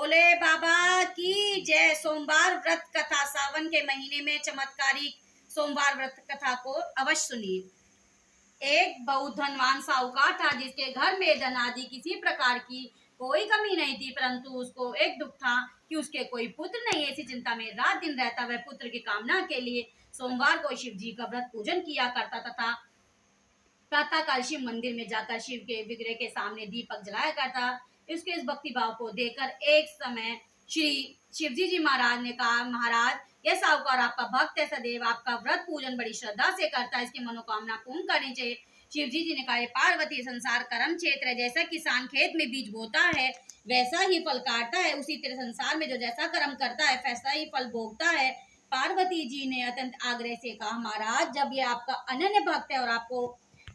भोले बाबा की जय। सोमवार व्रत कथा, सावन के महीने में चमत्कारी सोमवार व्रत कथा को अवश्य सुनिए। एक बहुत धनवान साहूकार था जिसके घर में धन आदि किसी प्रकार की कोई कमी नहीं थी, परंतु उसको एक दुख था कि उसके कोई पुत्र नहीं। ऐसी चिंता में रात दिन रहता। वह पुत्र की कामना के लिए सोमवार को शिव जी का व्रत पूजन किया करता तथा प्रातःकाल शिव मंदिर में जाकर शिव के विग्रह के सामने दीपक जलाया करता। इसके इस भक्ति भाव को देखकर एक समय श्री शिवजी जी महाराज ने कहा, महाराज यह साहूकार आपका भक्त है, सदैव आपका व्रत पूजन बड़ी श्रद्धा से करता है, इसकी मनोकामना पूर्ण करनी चाहिए। शिवजी जी ने कहा, पार्वती संसार कर्म क्षेत्र है, जैसा किसान खेत में बीज बोता है वैसा ही फल काटता है, उसी तरह संसार में जो जैसा कर्म करता है वैसा ही फल भोगता है। पार्वती जी ने अत्यंत आग्रह से कहा, महाराज जब ये आपका अनन्य भक्त है और आपको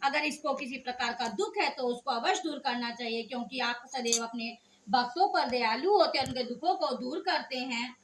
अगर इसको किसी प्रकार का दुख है तो उसको अवश्य दूर करना चाहिए, क्योंकि आप सदैव अपने भक्तों पर दयालु होते हैं, उनके दुखों को दूर करते हैं।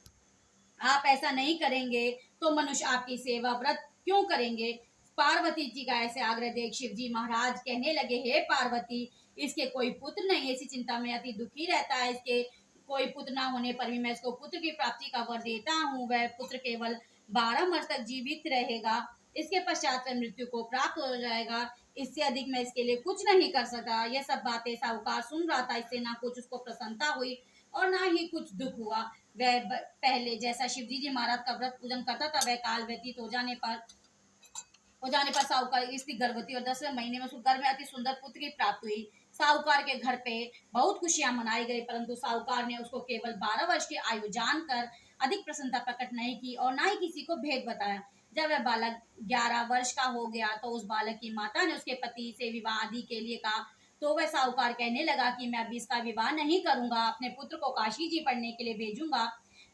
आप ऐसा नहीं करेंगे तो मनुष्य आपकी सेवा व्रत क्यों करेंगे। पार्वती जी का ऐसे आग्रह देख शिव जी महाराज कहने लगे, हे पार्वती इसके कोई पुत्र नहीं, ऐसी चिंता में अति दुखी रहता है, इसके कोई पुत्र ना होने पर भी मैं इसको पुत्र की प्राप्ति का वर देता हूँ। वह पुत्र केवल 12 वर्ष तक जीवित रहेगा, इसके पश्चात वह मृत्यु को प्राप्त हो जाएगा, इससे अधिक मैं इसके लिए कुछ नहीं कर सकता। यह सब बातें साहूकार सुन रहा था, इससे ना कुछ उसको प्रसन्नता हुई और ना ही कुछ दुख हुआ। वह पहले जैसा शिवजी जी महाराज का व्रत पूजन करता था, वह काल व्यतीत हो जाने पर साहूकार की स्त्री गर्भवती और 10वें महीने में उसको गर्भ में अति सुंदर पुत्र की प्राप्त हुई। साहूकार के घर पे बहुत खुशियां मनाई गई, परंतु साहूकार ने उसको केवल 12 वर्ष की आयु जानकर अधिक प्रसन्नता प्रकट नहीं की और ना ही किसी को भेद बताया। जब वह बालक 11 वर्ष का हो गया तो उस बालक की माता ने उसके पति से विवाह आदि के लिए कहा, तो वह साहूकार कहने लगा कि मैं अभी इसका विवाह नहीं करूंगा, अपने पुत्र को काशी जी पढ़ने के लिए भेजूंगा।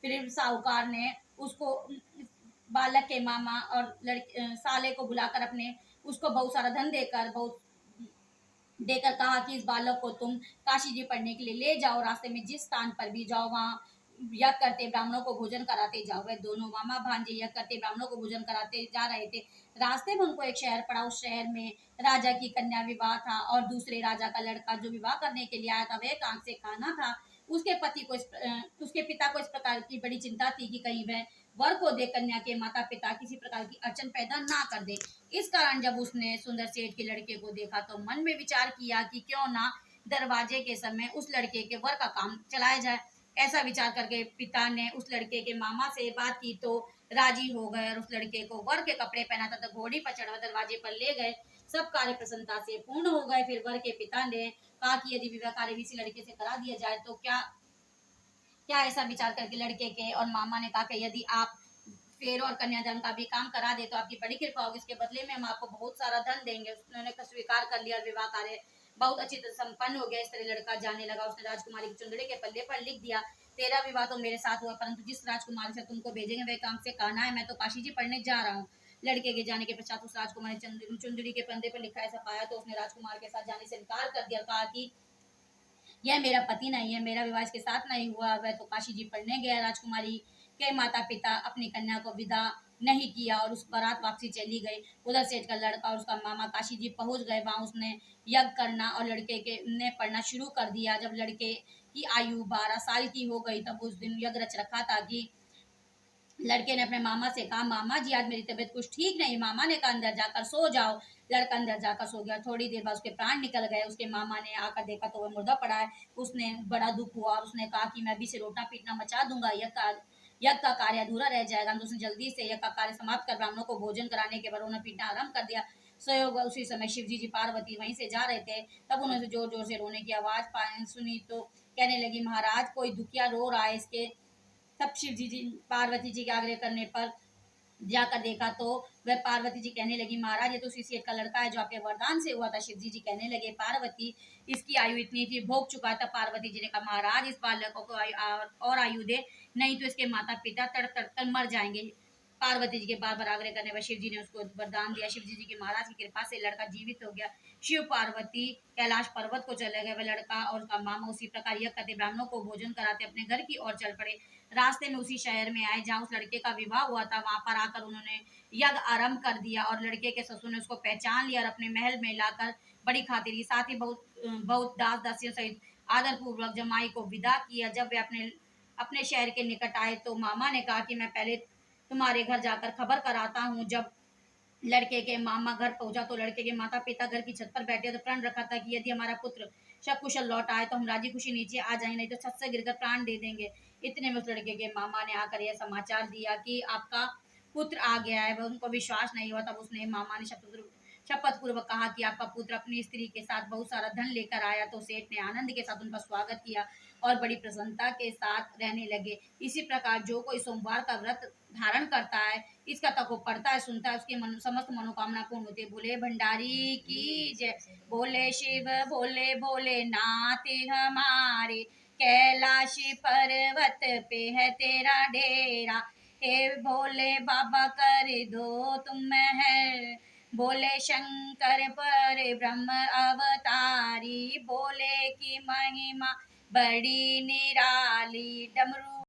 फिर साहूकार ने उसको बालक के मामा और साले को बुलाकर अपने उसको बहुत सारा धन देकर कहा कि इस बालक को तुम काशी जी पढ़ने के लिए ले जाओ, रास्ते में जिस स्थान पर भी जाओ वहाँ यज्ञ करते ब्राह्मणों को भोजन कराते जाओ। वह दोनों मामा भांजे यज्ञ करते ब्राह्मणों को भोजन कराते जा रहे थे। रास्ते में उनको एक शहर पड़ा, उस शहर में राजा की कन्या विवाह था और दूसरे राजा का लड़का जो विवाह करने के लिए आया था वह कांख से खाना था। उसके पिता को इस प्रकार की बड़ी चिंता थी कि कहीं वह वर को दे कन्या के माता पिता किसी प्रकार की अड़चन पैदा ना कर दे। इस कारण जब उसने सुंदर सेठ के लड़के को देखा तो मन में विचार किया कि क्यों ना दरवाजे के समय उस लड़के के वर का काम चलाया जाए। ऐसा विचार करके पिता ने उस लड़के के मामा से बात की तो राजी हो गए और उस लड़के को वर के कपड़े पहनाता था, घोड़ी पर चढ़ा दरवाजे पर ले गए। सब कार्य प्रसन्नता से पूर्ण हो गए। फिर वर के पिता ने कहा कि यदि विवाह कार्य इसी लड़के से करा दिया जाए तो क्या ऐसा विचार करके लड़के के और मामा ने कहा कि यदि आप फेर और कन्यादान का भी काम करा दे तो आपकी बड़ी कृपा होगी, इसके बदले में हम आपको बहुत सारा धन देंगे। उन्होंने स्वीकार कर लिया और विवाह कार्य बहुत अच्छी तरह संपन्न हो गया। इस तरह लड़का जाने लगा। उसने राजकुमारी की चुंदड़ी के पल्ले पर लिख दिया, तेरा विवाह तो मेरे साथ हुआ, परंतु जिस राजकुमारी से तुमको भेजेंगे वह काम से कहना है मैं तो काशी जी पढ़ने जा रहा हूँ। लड़के के जाने के पश्चात उस राजकुमारी चुंदड़ी के पंदे पर लिखा ऐसा पाया तो उसने राजकुमार के साथ जाने से इनकार कर दिया, कहा कि यह मेरा पति नहीं है, मेरा विवाह इसके साथ नहीं हुआ, वह तो काशी जी पढ़ने गया। राजकुमारी के माता पिता अपनी कन्या को विदा नहीं किया और उस बारात वापसी चली गई। उधर सेठ का लड़का और उसका मामा काशी जी पहुंच गए। वहां उसने यज्ञ करना और लड़के के ने पढ़ना शुरू कर दिया। जब लड़के की आयु 12 साल की हो गई तब उस दिन यज्ञ रच रखा था कि लड़के ने अपने मामा से कहा, मामा जी आज मेरी तबीयत कुछ ठीक नहीं। मामा ने कहा अंदर जाकर सो जाओ। लड़का अंदर जाकर सो गया। थोड़ी देर बाद उसके प्राण निकल गए। उसके मामा ने आकर देखा तो वह मुर्दा पड़ा है। उसने बड़ा दुख हुआ और उसने कहा कि मैं अभी से रोटा पीटना मचा दूंगा, यज्ञ का कार्य अधूरा रह जाएगा। तो उसने जल्दी से यज्ञ का कार्य समाप्त कर ब्राह्मणों को भोजन कराने के बाद रोना पीटना आरम्भ कर दिया। सहयोग उसी समय शिवजी जी पार्वती वहीं से जा रहे थे, तब उन्होंने जोर जोर से रोने की आवाज सुनी तो कहने लगी, महाराज कोई दुखिया रो रहा है। इसके तब शिव जी पार्वती जी के आग्रह करने पर जाकर देखा तो वह पार्वती जी कहने लगी, महाराज ये तो उसी सेठ का लड़का है जो आपके वरदान से हुआ था। शिव जी कहने लगे, पार्वती इसकी आयु इतनी थी, भोग चुका था। पार्वती जी ने कहा, महाराज इस बालक को और आयु दे, नहीं तो इसके माता पिता तड़प तड़प कर मर जाएंगे। पार्वती जी के बार बार आग्रह करने पर शिव जी ने उसको वरदान दिया। शिव जी के महाराज की कृपा से लड़का जीवित हो गया। शिव पार्वती कैलाश पर्वत को चले गए। वह लड़का और उसका मामा उसी प्रकार यज्ञ करते ब्राह्मणों को भोजन कराते अपने घर की ओर चल पड़े। रास्ते में उसी शहर में आए जहाँ उस लड़के का विवाह हुआ था। वहां पर आकर उन्होंने यज्ञ आरंभ कर दिया और लड़के के ससुर ने उसको पहचान लिया और अपने महल में लाकर बड़ी खातिरी, साथ ही बहुत बहुत दास दासियों सहित आदर पूर्वक जमाई को विदा किया। जब वे अपने अपने शहर के निकट आए तो मामा ने कहा कि मैं पहले तुम्हारे घर जाकर खबर कराता हूँ। जब लड़के के मामा घर पहुंचा तो लड़के के माता पिता घर की छत पर बैठे तो प्रण रखा था कि यदि हमारा पुत्र सकुशल लौट आए तो हम राजी खुशी नीचे आ जाएंगे, नहीं तो छत से गिरकर प्राण दे देंगे। इतने में उस लड़के के मामा ने आकर यह समाचार दिया कि आपका पुत्र आ गया है। वह उनको विश्वास नहीं हुआ। तब उसने मामा ने शपथ पूर्वक कहा कि आपका पुत्र अपनी स्त्री के साथ बहुत सारा धन लेकर आया। तो सेठ ने आनंद के साथ उनका स्वागत किया और बड़ी प्रसन्नता के साथ रहने लगे। इसी प्रकार जो कोई सोमवार का व्रत धारण करता है, इस कथा को पढ़ता है, सुनता है, उसकी समस्त मनोकामना पूर्ण होती है। बोले भंडारी की जय, बोले शिव बोले भोले नाथ हमारे, कैलाश पर्वत पे है तेरा डेरा, हे भोले बाबा कर दो तुम है, बोले शंकर पर ब्रह्म अवतारी, बोले की महिमा बड़ी निराली, डमरू